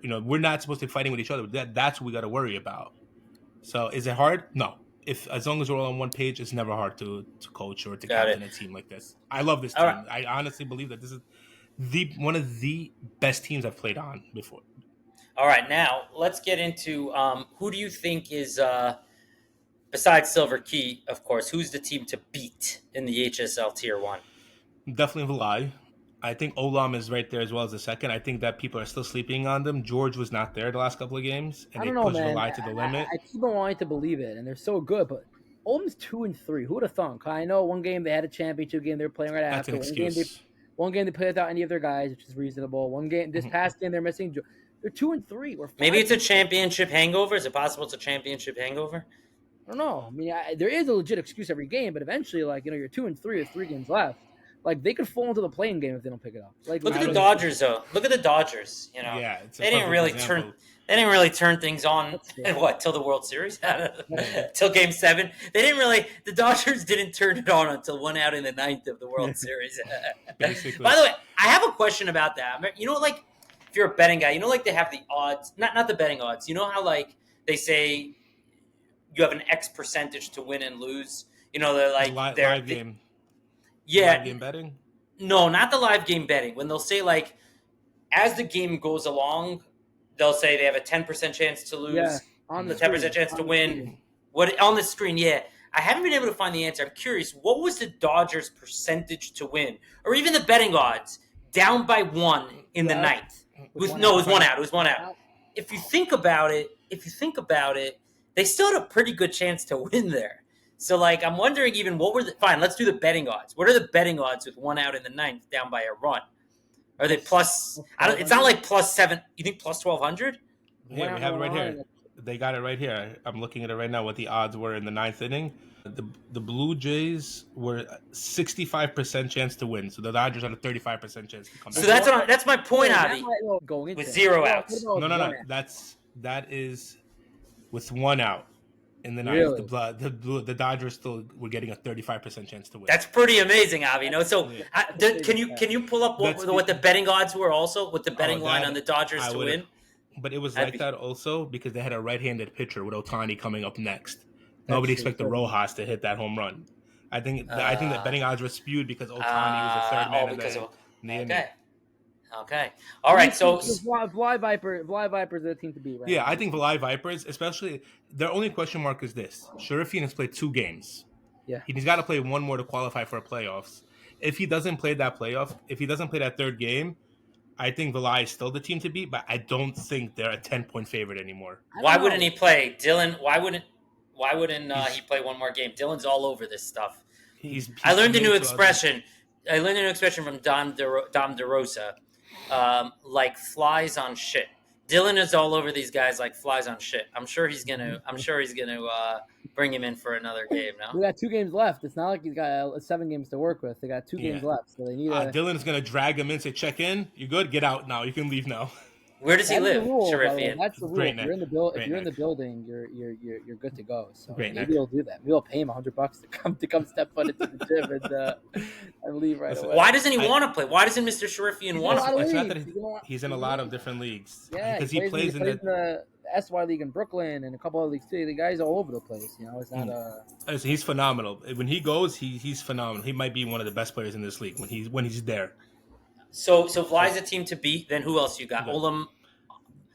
We're not supposed to be fighting with each other. That's what we got to worry about." So, is it hard? No. As long as we're all on one page, it's never hard to coach or to captain a team like this. I love this team. Right. I honestly believe that this is one of the best teams I've played on before. All right, now let's get into who do you think is, besides Silver Key, of course, who's the team to beat in the HSL Tier 1? Definitely Valai. I think Olam is right there as well as the second. I think that people are still sleeping on them. George was not there the last couple of games, and they pushed Valai to the limit. I keep on wanting to believe it, and they're so good, but Olam's 2-3. Who would have thunk? I know one game they had a championship game they were playing right That's after. An excuse. One game they played without any of their guys, which is reasonable. One game, this past game, they're missing. They're 2-3. Maybe it's a championship hangover. Is it possible it's a championship hangover? I don't know. I mean, there is a legit excuse every game, but eventually, you're 2-3 with 3 games left. Like, they could fall into the playing game if they don't pick it up. Like, look at the Dodgers, though. Look at the Dodgers. Yeah, they didn't really turn things on. Till the World Series, till Game 7. The Dodgers didn't turn it on until 1 out in the 9th of the World Series. By the way, I have a question about that. If you're a betting guy, they have the odds, not the betting odds. You know how they say you have an X percentage to win and lose. They're like live game. Yeah. Live game betting? No, not the live game betting. When they'll say, as the game goes along, they'll say they have a 10% chance to lose, on the 10% chance to win. On the screen, yeah. I haven't been able to find the answer. I'm curious, what was the Dodgers' percentage to win? Or even the betting odds, down by 1 in the 9th. It was 1 out. It was 1 out. If you think about it, they still had a pretty good chance to win there. So, like, I'm wondering even what were the fine. Let's do the betting odds. What are the betting odds with one out in the ninth, down by a run? Are they plus? I don't. It's not like plus 7. You think plus 1,200? Yeah, we have it right here. They got it right here. I'm looking at it right now. What the odds were in the ninth inning. The Blue Jays were 65% chance to win, so the Dodgers had a 35% chance to come back. So that's my point, Avi. With 0 outs. No. That is with 1 out in the ninth. Really? The Dodgers still were getting a 35% chance to win. That's pretty amazing, Avi. So can you pull up what the betting odds were also? What the betting line on the Dodgers to win? But it was like that also because they had a right-handed pitcher with Ohtani coming up next. Nobody expected Rojas to hit that home run. I think the betting odds were skewed because Ohtani was the third man in the inning. Okay. All right. So Fly Vipers are the team to beat, right? Yeah, I think Fly Vipers, especially their only question mark is this: Sherifian has played 2 games. Yeah, he's got to play 1 more to qualify for playoffs. If he doesn't play that playoff, if he doesn't play that 3rd game, I think Vilay is still the team to beat, but I don't think they're a 10-point favorite anymore. Why wouldn't he play, Dylan? Why wouldn't he play 1 more game? Dylan's all over this stuff. I learned a new expression. I learned a new expression from Dom DeRosa, like flies on shit. Dylan is all over these guys like flies on shit. I'm sure he's gonna bring him in for another game now. We got 2 games left. It's not like he's got 7 games to work with. They got 2 games left, so they need. Dylan's gonna drag him in, say, "Check in. You good? Get out now. You can leave now." Where does he live, Sherifian? That's the rule. If you're in the building, you're good to go. So maybe he'll do that. Maybe we'll pay him $100 to come step foot into the gym and leave right away. Why doesn't he want to play? Why doesn't Mr. Sherifian want to play? It's not that he's in a lot of different leagues. Yeah, because he plays in the SY League in Brooklyn and a couple other leagues too. The guy's all over the place. It's not He's phenomenal. When he goes, he's phenomenal. He might be one of the best players in this league when he's there. So Fly's a team to beat. Then who else you got? Olam.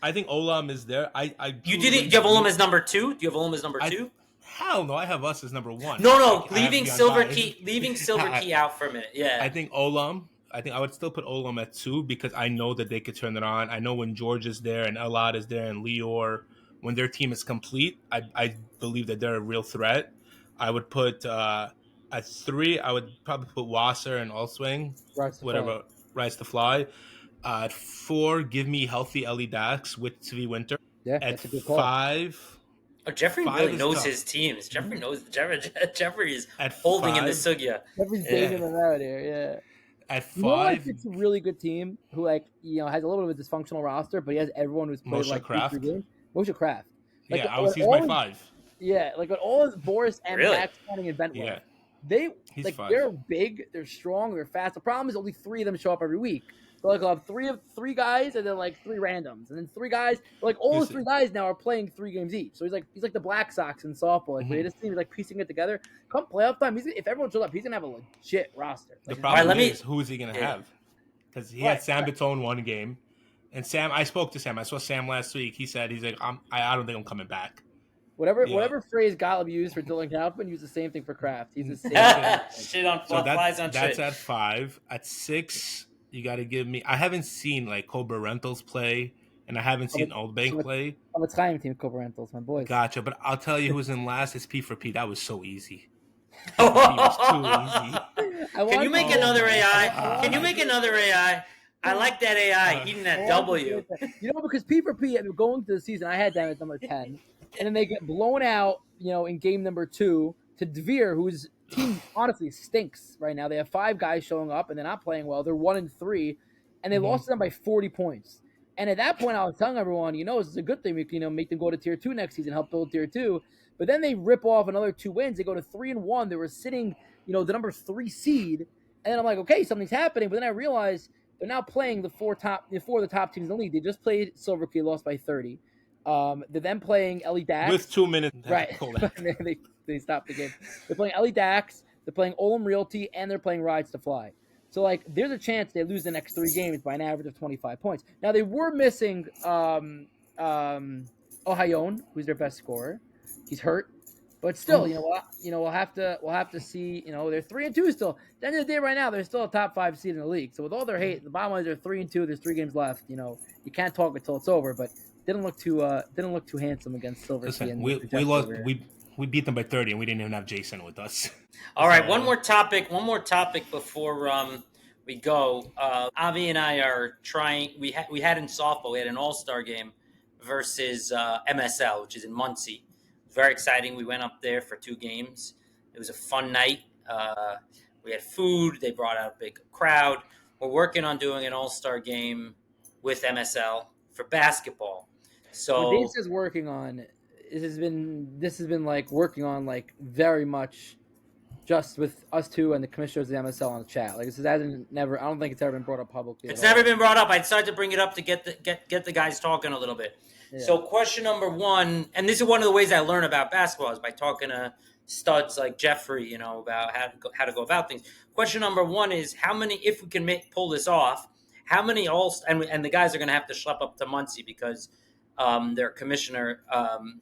I think Olam is there. Do you have Olam as number 2? Do you have Olam as number 2? Hell no, I have us as number 1. No, leaving Silver Key out for a minute. Yeah, I think Olam. I think I would still put Olam at 2 because I know that they could turn it on. I know when George is there and Elad is there and Lior, when their team is complete, I believe that they're a real threat. I would put at 3. I would probably put Wasser and Allswing, Rise to Fly. At 4, give me healthy Ellie Dax with Tzvi Winter. Yeah, at 5. Jeffrey really knows his teams. Jeffrey knows. Jeffrey is holding in the sugya. Jeffrey's dating them out here. Yeah. At 5, it's a really good team who has a little bit of a dysfunctional roster, but he has everyone who's played Moshe Kraft. 3 games. Moshe Kraft. He's my 5. Yeah, like with all his Boris and Max Planning and Bentwell. Yeah. They're big, they're strong, they're fast. The problem is only 3 of them show up every week. So I'll have 3 guys and then 3 randoms, and then 3 guys. All those 3 guys now are playing 3 games each. So he's like the Black Sox in softball. They just seem piecing it together. Come playoff time, if everyone shows up, he's gonna have a legit roster. The problem is who is he gonna have? Because he had Sam Baton 1 game, and Sam. I spoke to Sam. I saw Sam last week. He's like, I don't think I'm coming back. Whatever phrase Gottlieb used for Dylan Kaufman, use the same thing for Kraft. He's the same. Shit on flies on shit. That's at 5. At 6. You got to give me. I haven't seen Cobra Rentals play, and I haven't seen Old Bank play. I'm a time team, Cobra Rentals, my boys. Gotcha, but I'll tell you who's in last is P for P. That was so easy. That was too easy. Can you make another AI? Can you make another AI? I like that AI eating that W. Because P for P, going to the season, I had them at number 10, and then they get blown out, in game number 2 to Devere, who's team honestly stinks right now. They have 5 guys showing up and they're not playing well. They're 1-3, and they lost to them by 40 points. And at that point, I was telling everyone, this is a good thing. We can make them go to tier 2 next season, help build tier 2. But then they rip off another 2 wins. They go to 3-1. They were sitting, the number 3 seed, and then I'm like, okay, something's happening. But then I realized they're now playing the 4 of the top teams in the league. They just played Silver Key, lost by 30. They're then playing Ellie Dax with 2 minutes. Right. They stopped the game. They're playing Ellie Dax, they're playing Olam Realty, and they're playing Rides to Fly. So, there's a chance they lose the next 3 games by an average of 25 points. Now, they were missing Ohayon, who's their best scorer. He's hurt. But still, we'll have to see. They're 3-2 still. At the end of the day, right now, they're still a top 5 seed in the league. So with all their hate, the bottom line is they're 3-2. There's 3 games left. You can't talk until it's over. But didn't look too handsome against Silver Key. We We beat them by 30, and we didn't even have Jason with us. All right, So, one more topic. One more topic before we go. Avi and I are trying. We had in softball. We had an all-star game versus MSL, which is in Muncie. Very exciting. We went up there for 2 games. It was a fun night. We had food. They brought out a big crowd. We're working on doing an all-star game with MSL for basketball. What Dave So says working on, this has been like working on like very much just with us two and the commissioners of the MSL on the chat. Like this hasn't never. I don't think it's ever been brought up publicly. it's at all. never been brought up. I decided to bring it up to get the guys talking a little bit. Yeah. So question number one, and this is one of the ways I learn about basketball is by talking to studs like Jeffrey, about how to go about things. Question number one is how many, if we can pull this off, how many and the guys are going to have to schlep up to Muncie because their commissioner,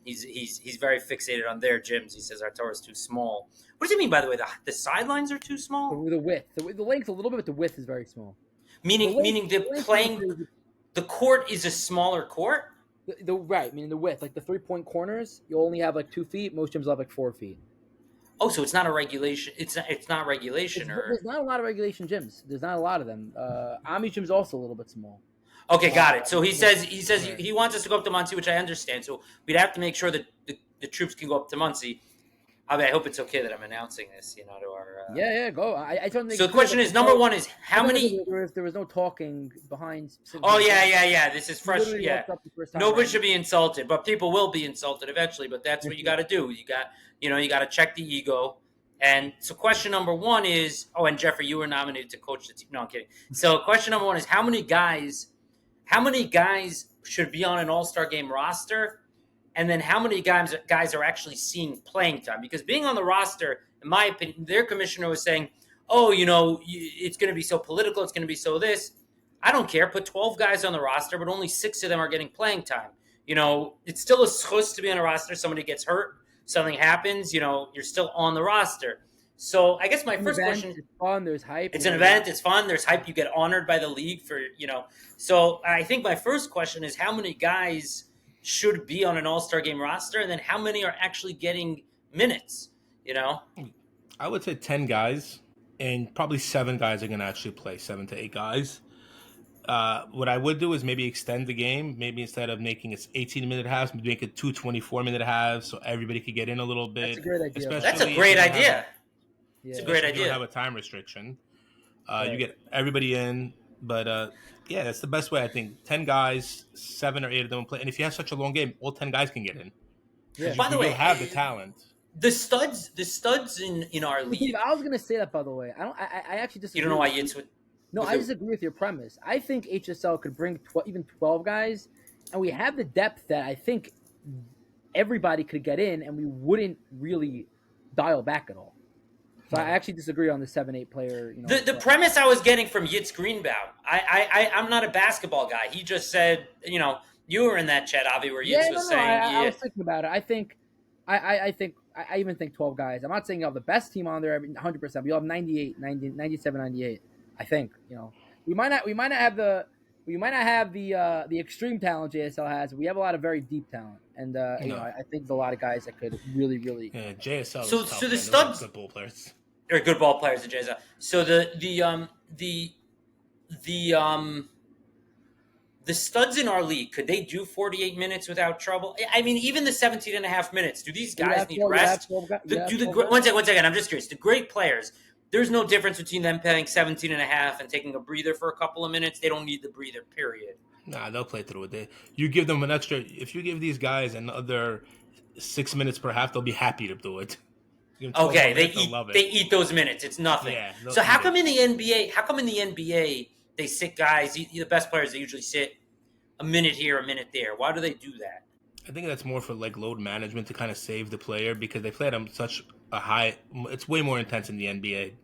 he's very fixated on their gyms. He says our tour is too small. What does he mean, by the way? The sidelines are too small? The width, the length a little bit, but the width is very small. Meaning the court is a smaller court? Right, meaning the width, like the 3-point corners, you only have like 2 feet. Most gyms have like 4 feet. Oh, so it's not a regulation. It's not regulation, There's not a lot of regulation gyms. There's not a lot of them. Ami gym's also a little bit small. Okay, got it. So he says he wants us to go up to Muncie, which I understand. So we'd have to make sure that the troops can go up to Muncie. I mean, I hope it's okay that I'm announcing this, to our. Yeah, go. I told them. So the question is, number one is how many? There was no talking behind. Oh yeah. This is fresh. Yeah, nobody right? should be insulted, but people will be insulted eventually. But that's what you got to do. You got to check the ego. And so question number one is, and Jeffrey, you were nominated to coach the team. No, I'm kidding. So question number one is how many guys should be on an all-star game roster? And then how many guys are actually seeing playing time? Because being on the roster, in my opinion, their commissioner was saying, it's going to be so political. It's going to be so this. I don't care. Put 12 guys on the roster, but only 6 of them are getting playing time. It's still a schus to be on a roster. Somebody gets hurt. Something happens. You're still on the roster. So I guess my first question is, it's fun. There's hype. It's an event. It's fun. There's hype. You get honored by the league for, So I think my first question is how many guys should be on an all-star game roster, and then how many are actually getting minutes, I would say 10 guys, and probably 7 guys are going to actually play, 7 to 8 guys. What I would do is maybe extend the game. Maybe instead of making it 18-minute halves, make it 2 24-minute halves so everybody could get in a little bit. That's a great idea. That's a great idea. It's a great idea. You don't have a time restriction. Right. You get everybody in, but that's the best way, I think. 10 guys, 7 or 8 of them play. And if you have such a long game, all 10 guys can get in. Yeah. By the way, have the talent. The studs in our league. I was gonna say that, by the way. I actually disagree. You don't know why Yitz would. No, I disagree with your premise. I think HSL could bring even 12 guys, and we have the depth that I think everybody could get in, and we wouldn't really dial back at all. So I actually disagree on the 7-8 player. The premise I was getting from Yitz Greenbaum, I'm not a basketball guy. He just said, you were in that chat, Avi, where Yitz was saying. I was thinking about it. I even think 12 guys. I'm not saying you have the best team on there 100%, but you'll have 98, 90, 97, 98. I think we might not have the extreme talent JSL has. We have a lot of very deep talent, and I think there's a lot of guys that could really. Yeah, JSL. So the studs, good ball players. They're good ball players in JSL. So the studs in our league, could they do 48 minutes without trouble? I mean, even the 17 and a half minutes. Do these guys need rest? One second. I'm just curious. The great players. There's no difference between them playing 17 and a half and taking a breather for a couple of minutes. They don't need the breather, period. Nah, they'll play through it. You give them an extra. If you give these guys another 6 minutes per half, they'll be happy to do it. Okay, they eat those minutes. It's nothing. Yeah, so how come in the NBA they sit guys, the best players, they usually sit a minute here, a minute there? Why do they do that? I think that's more for load management to kind of save the player because they play at such a high. It's way more intense in the NBA.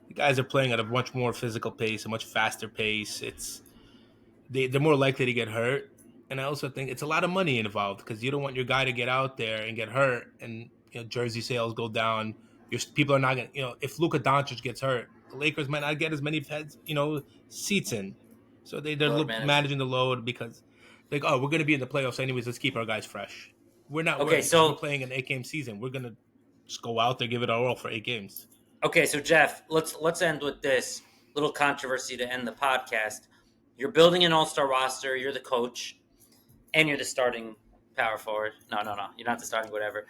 The guys are playing at a much more physical pace, a much faster pace. They're more likely to get hurt, and I also think it's a lot of money involved because you don't want your guy to get out there and get hurt, and jersey sales go down. People are not going. If Luka Doncic gets hurt, the Lakers might not get as many seats in, so they're managing the load because. We're going to be in the playoffs anyways. Let's keep our guys fresh. We're not. Okay, so we're playing an 8-game season. We're gonna just go out there, give it our all for 8 games. okay, so Jeff, let's end with this little controversy to end the podcast. You're building an all-star roster. You're the coach, and you're the starting power forward. No, you're not the starting whatever.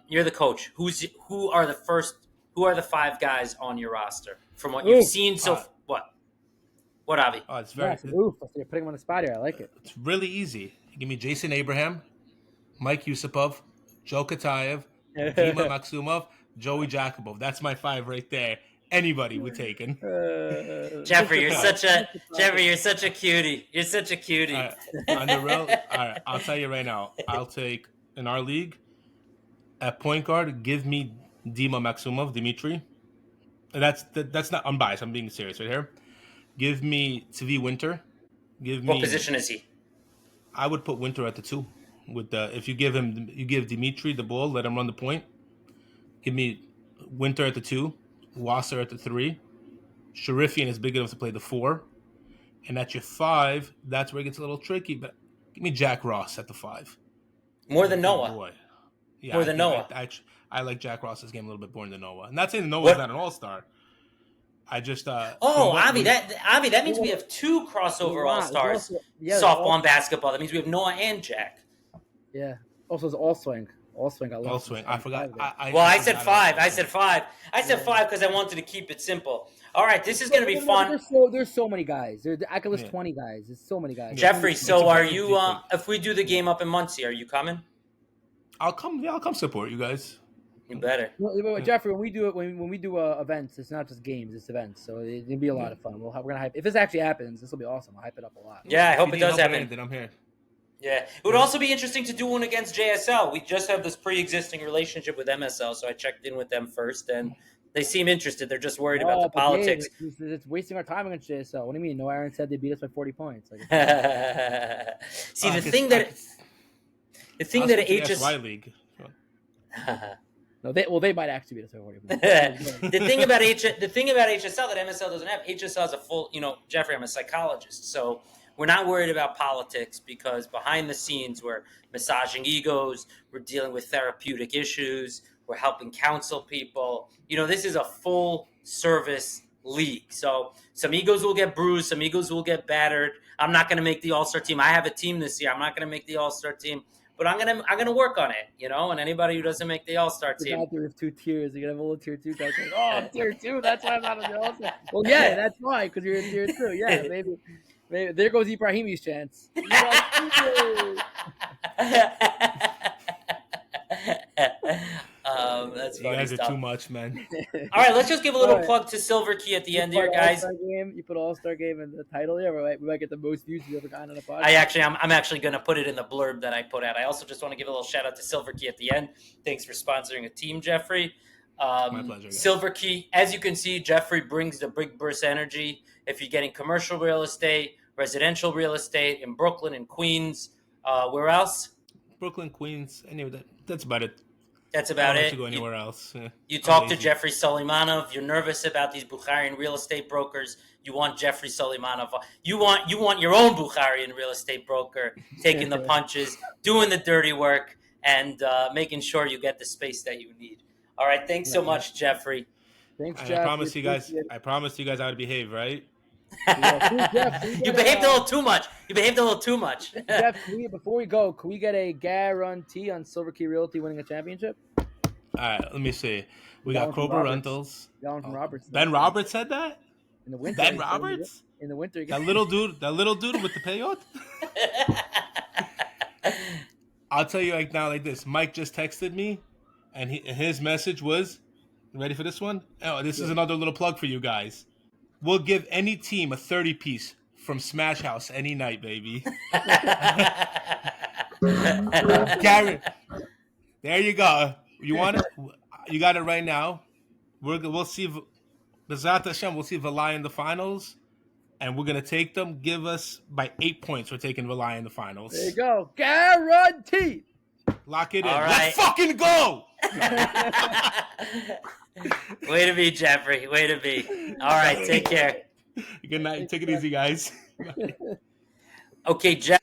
You're the coach. Who are the 5 guys on your roster from what you've seen? So what, Avi? Oh, it's very. You're putting him on the spot here. I like it. It's really easy. Give me Jason Abraham, Mike Yusupov, Joe Katayev, Dima Maksumov, Joey Jakubov. That's my 5 right there. Anybody we're taking. Jeffrey, you're such a cutie. You're such a cutie. On the road, all right, I'll tell you right now. I'll take in our league at point guard. Give me Dima Maksumov, Dimitri. That's not unbiased. I'm being serious right here. Give me Tvi Winter. What position is he? I would put Winter at the 2. With if you give Dimitri the ball, let him run the point. Give me Winter at the 2, Wasser at the 3. Sharifian is big enough to play the 4, and at your 5, that's where it gets a little tricky. But give me Jack Ross at the 5. More than Noah. Boy. Yeah, more than Noah. I like Jack Ross's game a little bit more than Noah. I'm not saying Noah's not an all-star. I just Avi, that means we have 2 crossover all-stars. Softball and basketball. That means we have Noah and Jack. Yeah. Also, it's all swing. All swing. All swing. I forgot. I said 5. I said 5 because I wanted to keep it simple. All right, this is going to be fun. There's so many guys. I could list 20 guys. There's so many guys. Jeffrey, so are you? If we do the game up in Muncie, are you coming? I'll come. Yeah, I'll come support you guys. You better. Well, Jeffrey, when we do events, it's not just games; it's events. So it'll be a lot of fun. We're gonna hype. If this actually happens, this will be awesome. I'll hype it up a lot. Yeah, I hope it does happen. Then I'm here. Yeah, it would also be interesting to do one against JSL. We just have this pre-existing relationship with MSL, so I checked in with them first, and they seem interested. They're just worried about the politics. It's wasting our time against JSL. What do you mean? No, Aaron said they beat us by 40 points. See, the thing that HS League. No, they might actually beat us by 40 points. the thing about HSL that MSL doesn't have, HSL is a full. Jeffrey, I'm a psychologist, so we're not worried about politics because behind the scenes we're massaging egos, we're dealing with therapeutic issues, we're helping counsel people. This is a full service league. So some egos will get bruised, some egos will get battered. I'm not going to make the All-Star team. I have a team this year. I'm not going to make the All-Star team, but I'm gonna work on it. And anybody who doesn't make the All-Star team, out there with 2 tiers. You're gonna have a little tier 2 guy saying, "Oh, I'm tier 2. That's why I'm not on the All-Star." Well, yeah, that's why, because you're in tier 2. Yeah, maybe there goes Ibrahimi's chance. That's you funny guys stuff. are too much, man. All right, let's just give a little plug to Silver Key at the end here, guys. You put All-Star Game in the title here. We might get the most views we've ever gotten on a podcast. I'm actually going to put it in the blurb that I put out. I also just want to give a little shout out to Silver Key at the end. Thanks for sponsoring a team, Jeffrey. My pleasure, guys. Silver Key, as you can see, Jeffrey brings the big burst energy. If you're getting commercial real estate, residential real estate in Brooklyn and Queens, where else? Brooklyn, Queens. Anyway, that's about it. That's about it. To go anywhere else. Yeah. You talk to Jeffrey Sulymanov. You're nervous about these Bukharian real estate brokers. You want Jeffrey Sulymanov. You want your own Bukharian real estate broker taking the punches, doing the dirty work, and making sure you get the space that you need. All right. Thanks so much, Jeffrey. Thanks, Jeff. I promised you guys I would behave, right? You behaved a little too much. Jeff, before we go, can we get a guarantee on Silver Key Realty winning a championship? All right, let me see. We got Cobra Rentals. Got one from Roberts. Ben Roberts said that? In the winter. Ben Roberts? In the winter. That little dude with the peyote? I'll tell you like this. Mike just texted me, and his message was, you ready for this one? Oh, this is another little plug for you guys. We'll give any team a 30-piece from Smash House any night, baby. Gary, there you go. You want it? You got it right now. We'll see. Bezat Hashem, we'll see Valai in the finals, and we're gonna take them. Give us by 8 points. We're taking Valai in the finals. There you go, guaranteed. Lock it in. All right. Let's fucking go. Way to be, Jeffrey. Way to be. All right, take care. Good night. Take it easy, guys. Okay, Jeff.